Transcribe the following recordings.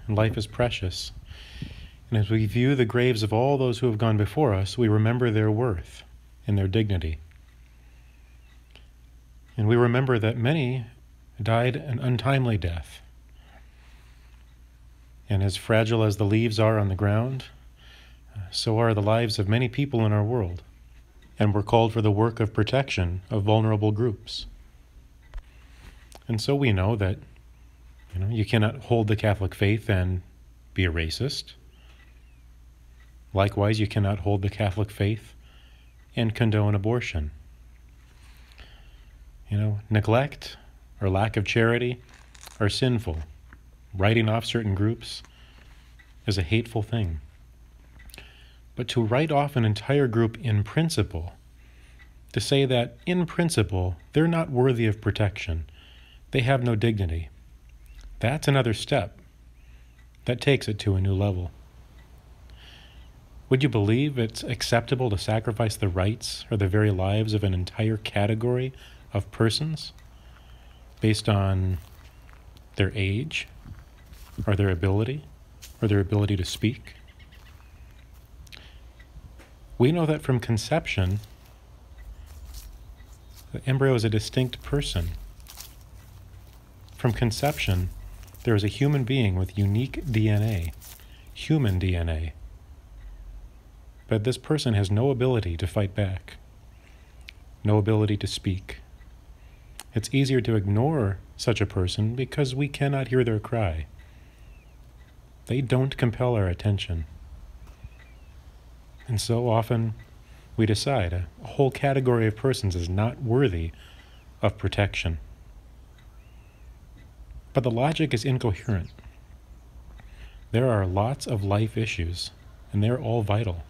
and life is precious. And as we view the graves of all those who have gone before us, we remember their worth and their dignity. And we remember that many died an untimely death. And as fragile as the leaves are on the ground, so are the lives of many people in our world. And we're called for the work of protection of vulnerable groups. And so we know that, you cannot hold the Catholic faith and be a racist. Likewise, you cannot hold the Catholic faith and condone abortion. Neglect or lack of charity are sinful. Writing off certain groups is a hateful thing. But to write off an entire group in principle, to say that in principle they're not worthy of protection, they have no dignity, that's another step. That takes it to a new level. Would you believe it's acceptable to sacrifice the rights or the very lives of an entire category of persons based on their age or their ability to speak? We know that from conception, the embryo is a distinct person. From conception, there is a human being with unique DNA, human DNA. But this person has no ability to fight back, no ability to speak. It's easier to ignore such a person because we cannot hear their cry. They don't compel our attention. And so often we decide a whole category of persons is not worthy of protection. But the logic is incoherent. There are lots of life issues, and they're all vital.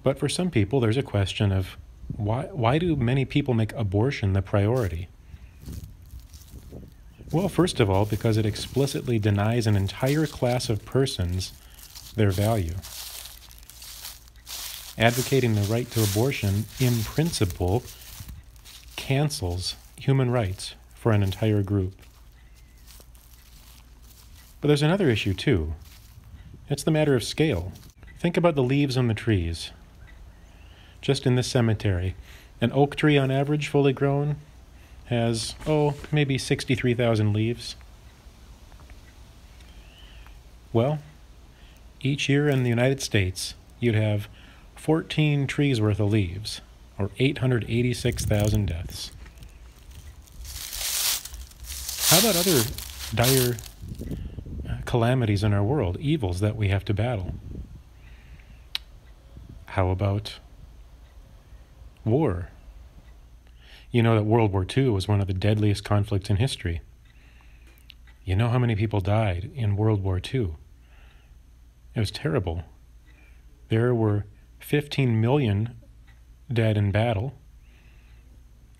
But for some people, there's a question of why do many people make abortion the priority? Well, first of all, because it explicitly denies an entire class of persons their value. Advocating the right to abortion, in principle, cancels human rights for an entire group. But there's another issue, too. It's the matter of scale. Think about the leaves on the trees. Just in this cemetery, an oak tree on average, fully grown, has, maybe 63,000 leaves. Well, each year in the United States, you'd have 14 trees worth of leaves, or 886,000 deaths. How about other dire calamities in our world, evils that we have to battle? How about war? You know that World War II was one of the deadliest conflicts in history. You know how many people died in World War II? It was terrible. There were 15 million dead in battle,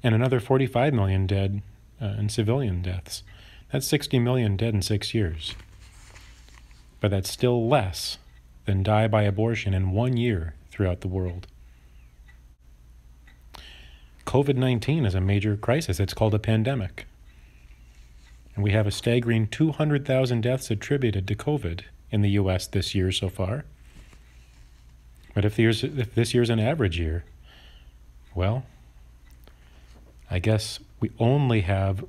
and another 45 million dead in civilian deaths. That's 60 million dead in 6 years. But that's still less than die by abortion in 1 year throughout the world. COVID-19 is a major crisis. It's called a pandemic. And we have a staggering 200,000 deaths attributed to COVID in the U.S. this year so far. But if this year's an average year, well, I guess we only have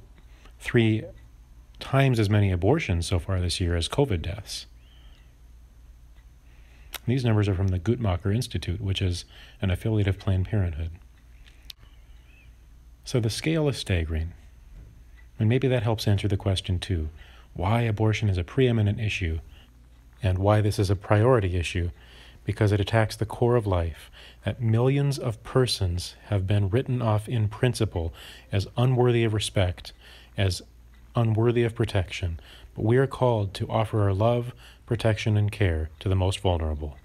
3 times as many abortions so far this year as COVID deaths. These numbers are from the Guttmacher Institute, which is an affiliate of Planned Parenthood. So the scale is staggering. And maybe that helps answer the question too, why abortion is a preeminent issue and why this is a priority issue, because it attacks the core of life, that millions of persons have been written off in principle as unworthy of respect, as unworthy of protection. But we are called to offer our love, protection, and care to the most vulnerable.